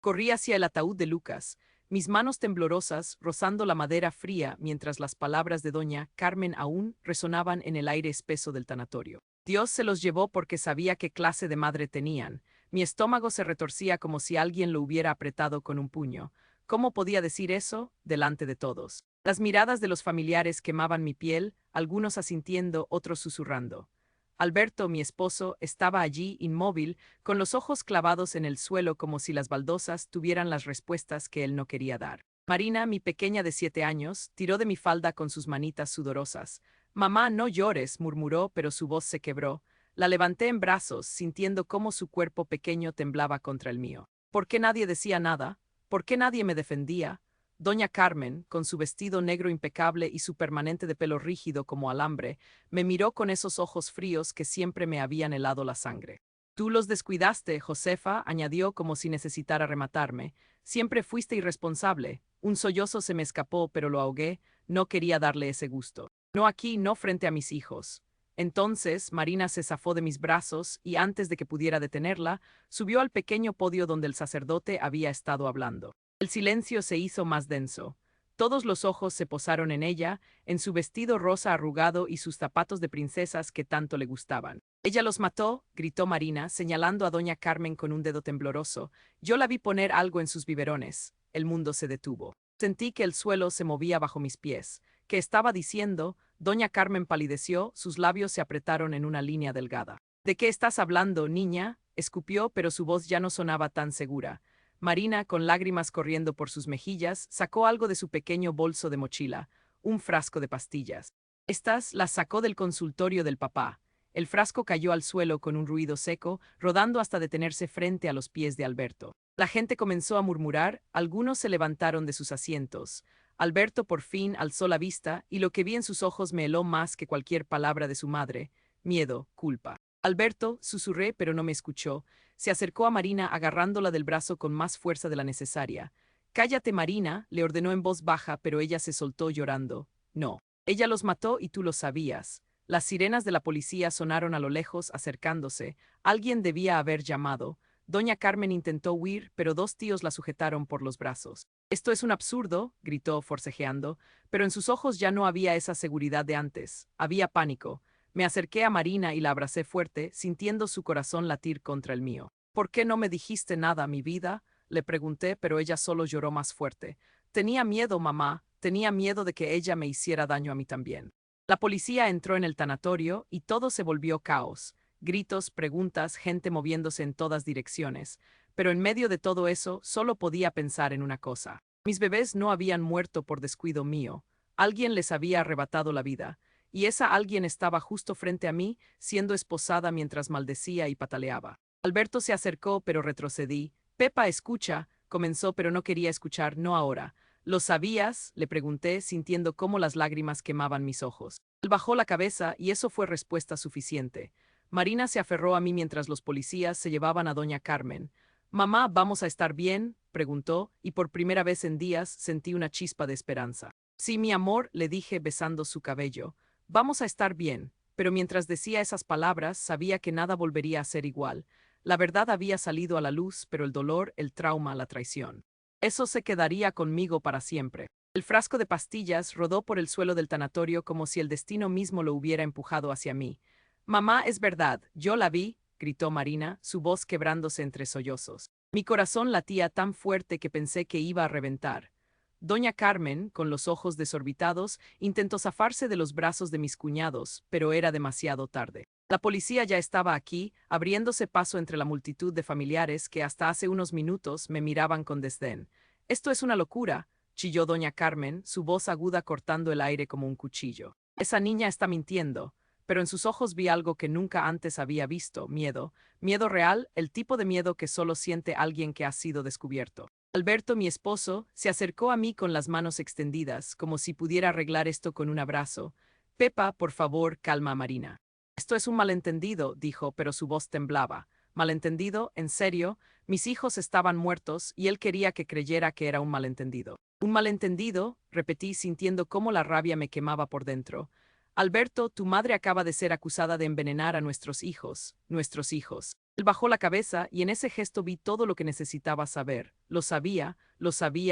Corrí hacia el ataúd de Lucas, mis manos temblorosas rozando la madera fría mientras las palabras de doña Carmen aún resonaban en el aire espeso del tanatorio. Dios se los llevó porque sabía qué clase de madre tenían. Mi estómago se retorcía como si alguien lo hubiera apretado con un puño. ¿Cómo podía decir eso delante de todos? Las miradas de los familiares quemaban mi piel, algunos asintiendo, otros susurrando. Alberto, mi esposo, estaba allí, inmóvil, con los ojos clavados en el suelo como si las baldosas tuvieran las respuestas que él no quería dar. Marina, mi pequeña de 7 años, tiró de mi falda con sus manitas sudorosas. Mamá, no llores, murmuró, pero su voz se quebró. La levanté en brazos, sintiendo cómo su cuerpo pequeño temblaba contra el mío. ¿Por qué nadie decía nada? ¿Por qué nadie me defendía? Doña Carmen, con su vestido negro impecable y su permanente de pelo rígido como alambre, me miró con esos ojos fríos que siempre me habían helado la sangre. Tú los descuidaste, Josefa, añadió como si necesitara rematarme. Siempre fuiste irresponsable. Un sollozo se me escapó, pero lo ahogué. No quería darle ese gusto. No aquí, no frente a mis hijos. Entonces, Marina se zafó de mis brazos y antes de que pudiera detenerla, subió al pequeño podio donde el sacerdote había estado hablando. El silencio se hizo más denso. Todos los ojos se posaron en ella, en su vestido rosa arrugado y sus zapatos de princesas que tanto le gustaban. Ella los mató, gritó Marina, señalando a doña Carmen con un dedo tembloroso. Yo la vi poner algo en sus biberones. El mundo se detuvo. Sentí que el suelo se movía bajo mis pies. ¿Qué estaba diciendo? Doña Carmen palideció, sus labios se apretaron en una línea delgada. ¿De qué estás hablando, niña? Escupió, pero su voz ya no sonaba tan segura. Marina, con lágrimas corriendo por sus mejillas, sacó algo de su pequeño bolso de mochila, un frasco de pastillas. Estas las sacó del consultorio del papá. El frasco cayó al suelo con un ruido seco, rodando hasta detenerse frente a los pies de Alberto. La gente comenzó a murmurar, algunos se levantaron de sus asientos. Alberto por fin alzó la vista y lo que vi en sus ojos me heló más que cualquier palabra de su madre. Miedo, culpa. Alberto, susurré, pero no me escuchó. Se acercó a Marina agarrándola del brazo con más fuerza de la necesaria. Cállate, Marina, le ordenó en voz baja, pero ella se soltó llorando. No. Ella los mató y tú lo sabías. Las sirenas de la policía sonaron a lo lejos, acercándose. Alguien debía haber llamado. Doña Carmen intentó huir, pero dos tíos la sujetaron por los brazos. Esto es un absurdo, gritó forcejeando, pero en sus ojos ya no había esa seguridad de antes. Había pánico. Me acerqué a Marina y la abracé fuerte, sintiendo su corazón latir contra el mío. ¿Por qué no me dijiste nada, mi vida? Le pregunté, pero ella solo lloró más fuerte. Tenía miedo, mamá, tenía miedo de que ella me hiciera daño a mí también. La policía entró en el tanatorio y todo se volvió caos. Gritos, preguntas, gente moviéndose en todas direcciones. Pero en medio de todo eso, solo podía pensar en una cosa. Mis bebés no habían muerto por descuido mío. Alguien les había arrebatado la vida. Y esa alguien estaba justo frente a mí, siendo esposada mientras maldecía y pataleaba. Alberto se acercó, pero retrocedí. Pepa, escucha, comenzó, pero no quería escuchar, no ahora. ¿Lo sabías? Le pregunté, sintiendo cómo las lágrimas quemaban mis ojos. Él bajó la cabeza y eso fue respuesta suficiente. Marina se aferró a mí mientras los policías se llevaban a doña Carmen. «Mamá, ¿vamos a estar bien?», preguntó, y por primera vez en días sentí una chispa de esperanza. «Sí, mi amor», le dije besando su cabello. «Vamos a estar bien». Pero mientras decía esas palabras, sabía que nada volvería a ser igual. La verdad había salido a la luz, pero el dolor, el trauma, la traición. Eso se quedaría conmigo para siempre. El frasco de pastillas rodó por el suelo del tanatorio como si el destino mismo lo hubiera empujado hacia mí. «Mamá, es verdad, yo la vi», gritó Marina, su voz quebrándose entre sollozos. Mi corazón latía tan fuerte que pensé que iba a reventar. Doña Carmen, con los ojos desorbitados, intentó zafarse de los brazos de mis cuñados, pero era demasiado tarde. La policía ya estaba aquí, abriéndose paso entre la multitud de familiares que hasta hace unos minutos me miraban con desdén. «Esto es una locura», chilló doña Carmen, su voz aguda cortando el aire como un cuchillo. «Esa niña está mintiendo». Pero en sus ojos vi algo que nunca antes había visto, miedo. Miedo real, el tipo de miedo que solo siente alguien que ha sido descubierto. Alberto, mi esposo, se acercó a mí con las manos extendidas, como si pudiera arreglar esto con un abrazo. «Pepa, por favor, calma a Marina». «Esto es un malentendido», dijo, pero su voz temblaba. «¿Malentendido? ¿En serio? Mis hijos estaban muertos y él quería que creyera que era un malentendido». «¿Un malentendido?», repetí sintiendo cómo la rabia me quemaba por dentro. Alberto, tu madre acaba de ser acusada de envenenar a nuestros hijos, nuestros hijos. Él bajó la cabeza y en ese gesto vi todo lo que necesitaba saber. Lo sabía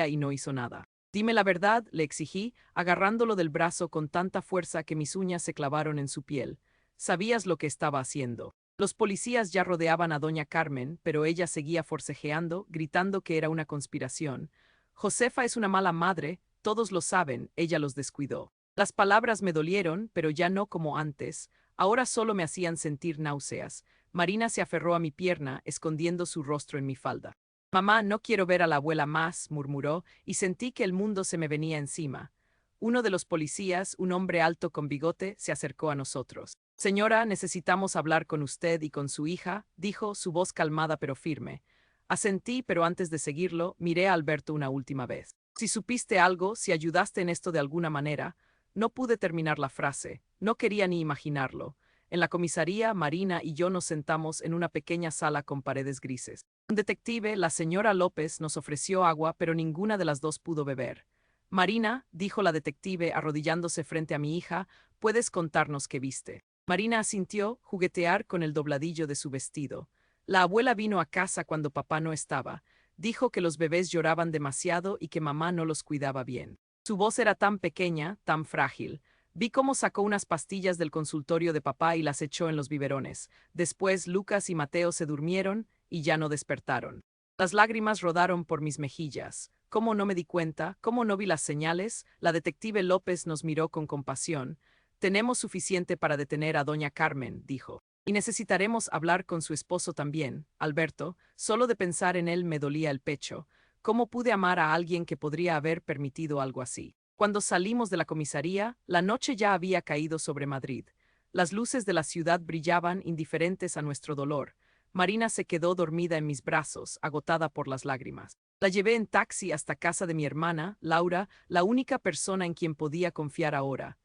y no hizo nada. Dime la verdad, le exigí, agarrándolo del brazo con tanta fuerza que mis uñas se clavaron en su piel. Sabías lo que estaba haciendo. Los policías ya rodeaban a doña Carmen, pero ella seguía forcejeando, gritando que era una conspiración. Josefa es una mala madre, todos lo saben, ella los descuidó. Las palabras me dolieron, pero ya no como antes. Ahora solo me hacían sentir náuseas. Marina se aferró a mi pierna, escondiendo su rostro en mi falda. Mamá, no quiero ver a la abuela más, murmuró, y sentí que el mundo se me venía encima. Uno de los policías, un hombre alto con bigote, se acercó a nosotros. Señora, necesitamos hablar con usted y con su hija, dijo, su voz calmada pero firme. Asentí, pero antes de seguirlo, miré a Alberto una última vez. Si supiste algo, si ayudaste en esto de alguna manera. No pude terminar la frase, no quería ni imaginarlo. En la comisaría, Marina y yo nos sentamos en una pequeña sala con paredes grises. Un detective, la señora López, nos ofreció agua, pero ninguna de las dos pudo beber. Marina, dijo la detective arrodillándose frente a mi hija, ¿puedes contarnos qué viste? Marina asintió, juguetear con el dobladillo de su vestido. La abuela vino a casa cuando papá no estaba. Dijo que los bebés lloraban demasiado y que mamá no los cuidaba bien. Su voz era tan pequeña, tan frágil. Vi cómo sacó unas pastillas del consultorio de papá y las echó en los biberones. Después Lucas y Mateo se durmieron y ya no despertaron. Las lágrimas rodaron por mis mejillas. ¿Cómo no me di cuenta? ¿Cómo no vi las señales? La detective López nos miró con compasión. Tenemos suficiente para detener a doña Carmen, dijo. Y necesitaremos hablar con su esposo también, Alberto. Solo de pensar en él me dolía el pecho. ¿Cómo pude amar a alguien que podría haber permitido algo así? Cuando salimos de la comisaría, la noche ya había caído sobre Madrid. Las luces de la ciudad brillaban indiferentes a nuestro dolor. Marina se quedó dormida en mis brazos, agotada por las lágrimas. La llevé en taxi hasta casa de mi hermana, Laura, la única persona en quien podía confiar ahora.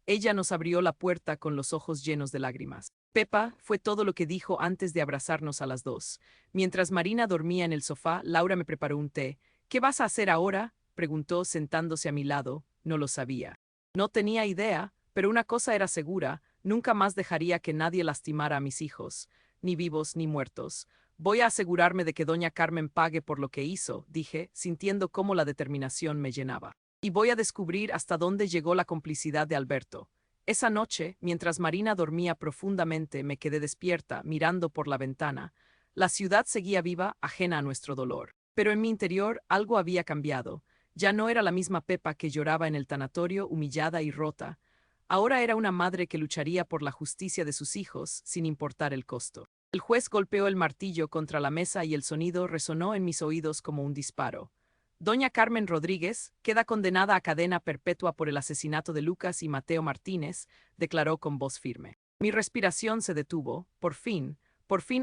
Ella nos abrió la puerta con los ojos llenos de lágrimas. Pepa, fue todo lo que dijo antes de abrazarnos a las dos. Mientras Marina dormía en el sofá, Laura me preparó un té. ¿Qué vas a hacer ahora?, preguntó sentándose a mi lado. No lo sabía. No tenía idea, pero una cosa era segura, nunca más dejaría que nadie lastimara a mis hijos, ni vivos ni muertos. Voy a asegurarme de que doña Carmen pague por lo que hizo, dije, sintiendo cómo la determinación me llenaba. Y voy a descubrir hasta dónde llegó la complicidad de Alberto. Esa noche, mientras Marina dormía profundamente, me quedé despierta, mirando por la ventana. La ciudad seguía viva, ajena a nuestro dolor. Pero en mi interior algo había cambiado. Ya no era la misma Pepa que lloraba en el tanatorio, humillada y rota. Ahora era una madre que lucharía por la justicia de sus hijos, sin importar el costo. El juez golpeó el martillo contra la mesa y el sonido resonó en mis oídos como un disparo. Doña Carmen Rodríguez queda condenada a cadena perpetua por el asesinato de Lucas y Mateo Martínez, declaró con voz firme. Mi respiración se detuvo. Por fin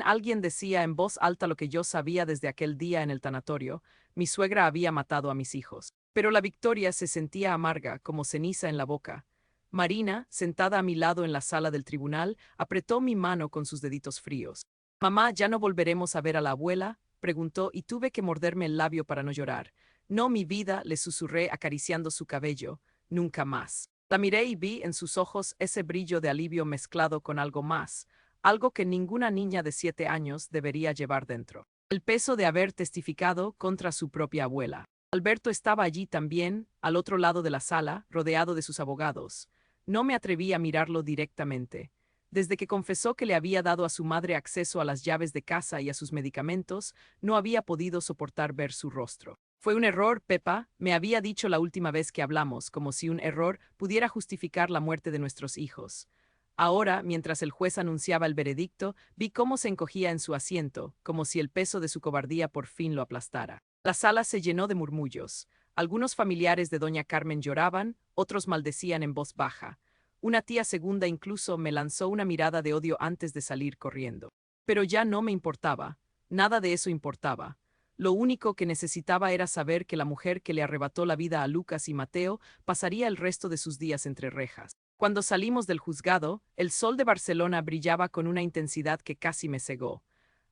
alguien decía en voz alta lo que yo sabía desde aquel día en el tanatorio: mi suegra había matado a mis hijos. Pero la victoria se sentía amarga, como ceniza en la boca. Marina, sentada a mi lado en la sala del tribunal, apretó mi mano con sus deditos fríos. «Mamá, ¿ya no volveremos a ver a la abuela?», preguntó, y tuve que morderme el labio para no llorar. «No, mi vida», le susurré acariciando su cabello, «nunca más». La miré y vi en sus ojos ese brillo de alivio mezclado con algo más, algo que ninguna niña de 7 años debería llevar dentro. El peso de haber testificado contra su propia abuela. Alberto estaba allí también, al otro lado de la sala, rodeado de sus abogados. No me atreví a mirarlo directamente. Desde que confesó que le había dado a su madre acceso a las llaves de casa y a sus medicamentos, no había podido soportar ver su rostro. «Fue un error, Pepa», me había dicho la última vez que hablamos, como si un error pudiera justificar la muerte de nuestros hijos. Ahora, mientras el juez anunciaba el veredicto, vi cómo se encogía en su asiento, como si el peso de su cobardía por fin lo aplastara. La sala se llenó de murmullos. Algunos familiares de doña Carmen lloraban, otros maldecían en voz baja. Una tía segunda incluso me lanzó una mirada de odio antes de salir corriendo. Pero ya no me importaba. Nada de eso importaba. Lo único que necesitaba era saber que la mujer que le arrebató la vida a Lucas y Mateo pasaría el resto de sus días entre rejas. Cuando salimos del juzgado, el sol de Barcelona brillaba con una intensidad que casi me cegó.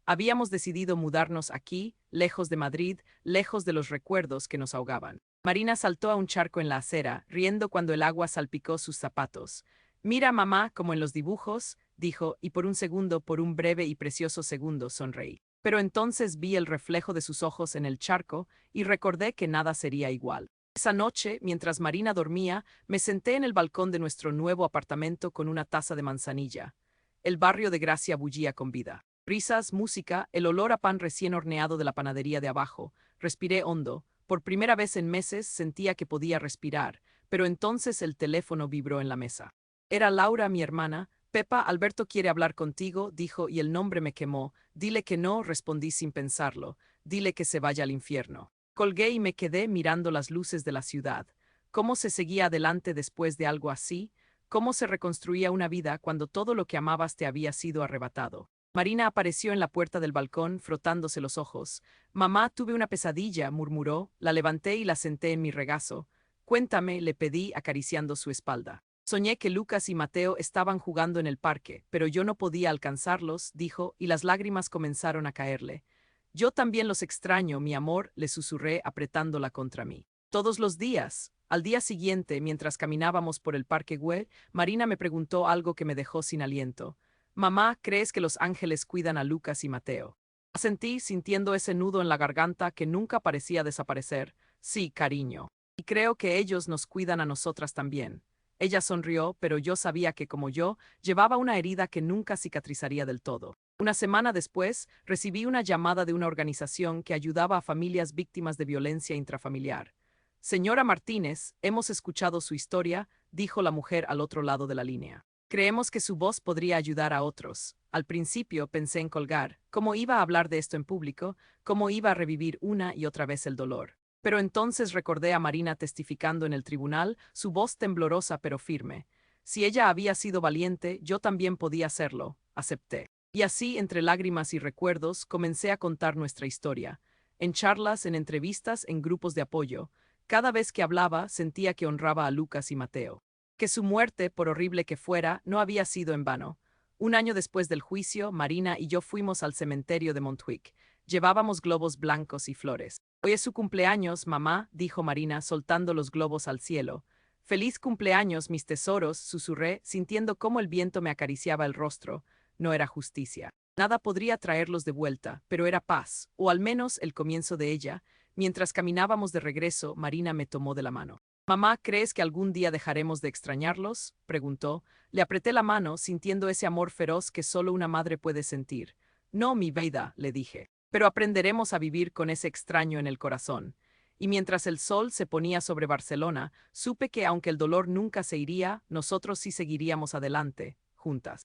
Habíamos decidido mudarnos aquí, lejos de Madrid, lejos de los recuerdos que nos ahogaban. Marina saltó a un charco en la acera, riendo cuando el agua salpicó sus zapatos. Mira, mamá, como en los dibujos, dijo, y por un breve y precioso segundo, sonreí. Pero entonces vi el reflejo de sus ojos en el charco y recordé que nada sería igual. Esa noche, mientras Marina dormía, me senté en el balcón de nuestro nuevo apartamento con una taza de manzanilla. El barrio de Gracia bullía con vida. Risas, música, el olor a pan recién horneado de la panadería de abajo. Respiré hondo. Por primera vez en meses sentía que podía respirar, pero entonces el teléfono vibró en la mesa. Era Laura, mi hermana. Pepa, Alberto quiere hablar contigo, dijo, y el nombre me quemó. Dile que no, respondí sin pensarlo. Dile que se vaya al infierno. Colgué y me quedé mirando las luces de la ciudad. ¿Cómo se seguía adelante después de algo así? ¿Cómo se reconstruía una vida cuando todo lo que amabas te había sido arrebatado? Marina apareció en la puerta del balcón, frotándose los ojos. Mamá, tuve una pesadilla, murmuró. La levanté y la senté en mi regazo. Cuéntame, le pedí, acariciando su espalda. Soñé que Lucas y Mateo estaban jugando en el parque, pero yo no podía alcanzarlos, dijo, y las lágrimas comenzaron a caerle. Yo también los extraño, mi amor, le susurré apretándola contra mí. Todos los días. Al día siguiente, mientras caminábamos por el parque Güell, Marina me preguntó algo que me dejó sin aliento. Mamá, ¿crees que los ángeles cuidan a Lucas y Mateo? Asentí, sintiendo ese nudo en la garganta que nunca parecía desaparecer. Sí, cariño. Y creo que ellos nos cuidan a nosotras también. Ella sonrió, pero yo sabía que, como yo, llevaba una herida que nunca cicatrizaría del todo. Una semana después, recibí una llamada de una organización que ayudaba a familias víctimas de violencia intrafamiliar. Señora Martínez, hemos escuchado su historia, dijo la mujer al otro lado de la línea. Creemos que su voz podría ayudar a otros. Al principio pensé en colgar. ¿Cómo iba a hablar de esto en público? ¿Cómo iba a revivir una y otra vez el dolor? Pero entonces recordé a Marina testificando en el tribunal, su voz temblorosa pero firme. Si ella había sido valiente, yo también podía serlo. Acepté. Y así, entre lágrimas y recuerdos, comencé a contar nuestra historia. En charlas, en entrevistas, en grupos de apoyo. Cada vez que hablaba, sentía que honraba a Lucas y Mateo. Que su muerte, por horrible que fuera, no había sido en vano. Un año después del juicio, Marina y yo fuimos al cementerio de Montjuic. Llevábamos globos blancos y flores. Hoy es su cumpleaños, mamá, dijo Marina, soltando los globos al cielo. Feliz cumpleaños, mis tesoros, susurré, sintiendo cómo el viento me acariciaba el rostro. No era justicia. Nada podría traerlos de vuelta, pero era paz, o al menos el comienzo de ella. Mientras caminábamos de regreso, Marina me tomó de la mano. Mamá, ¿crees que algún día dejaremos de extrañarlos? Preguntó. Le apreté la mano, sintiendo ese amor feroz que solo una madre puede sentir. No, mi vida, le dije. Pero aprenderemos a vivir con ese extraño en el corazón. Y mientras el sol se ponía sobre Barcelona, supe que aunque el dolor nunca se iría, nosotros sí seguiríamos adelante, juntas.